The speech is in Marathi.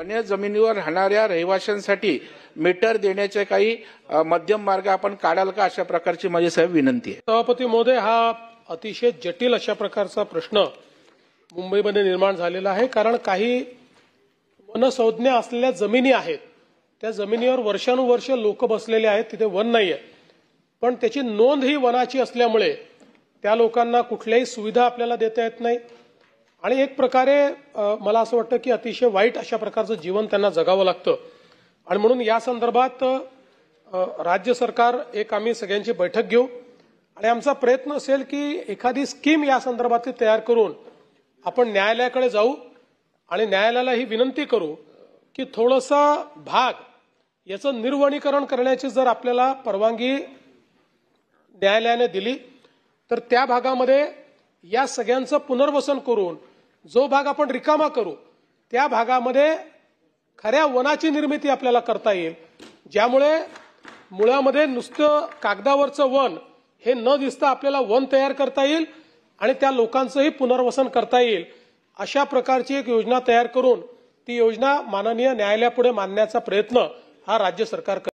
वन्य जमिनीवर राहणाऱ्या रहिवाशांसाठी मीटर देण्याचे काही मध्यम मार्ग आपण काढाल का, अशा प्रकारची माझी साहेब विनंती आहे. सभापती महोदय, हा अतिशय जटिल अशा प्रकारचा प्रश्न मुंबईमध्ये निर्माण झालेला आहे. कारण काही वनसंज्ञा असलेल्या जमिनी आहेत, त्या जमिनीवर वर्षानुवर्ष लोक बसलेले आहेत, तिथे वन नाही आहे, पण त्याची नोंद ही वनाची असल्यामुळे त्या लोकांना कुठल्याही सुविधा आपल्याला देता येत नाही आणि एक प्रकारे मला असं वाटतं की अतिशय वाईट अशा प्रकारचं जीवन त्यांना जगावं लागतं. आणि म्हणून या संदर्भात राज्य सरकार एक आम्ही सगळ्यांची बैठक घेऊ आणि आमचा प्रयत्न असेल की एखादी स्कीम या संदर्भातली तयार करून आपण न्यायालयाकडे जाऊ आणि न्यायालयाला ही विनंती करू की थोडासा भाग याचं निर्वनीकरण करण्याची जर आपल्याला परवानगी न्यायालयाने दिली तर त्या भागामध्ये या सगळ्यांचं पुनर्वसन करून जो भाग आपण रिकामा करू त्या भागामध्ये खऱ्या वनाची निर्मिती आपल्याला करता येईल, ज्यामुळे मुळामध्ये नुसतं कागदावरचं वन हे न दिसता आपल्याला वन तयार करता येईल आणि त्या लोकांचंही पुनर्वसन करता येईल. अशा प्रकारची एक योजना तयार करून ती योजना माननीय न्यायालयापुढे मांडण्याचा प्रयत्न हा राज्य सरकार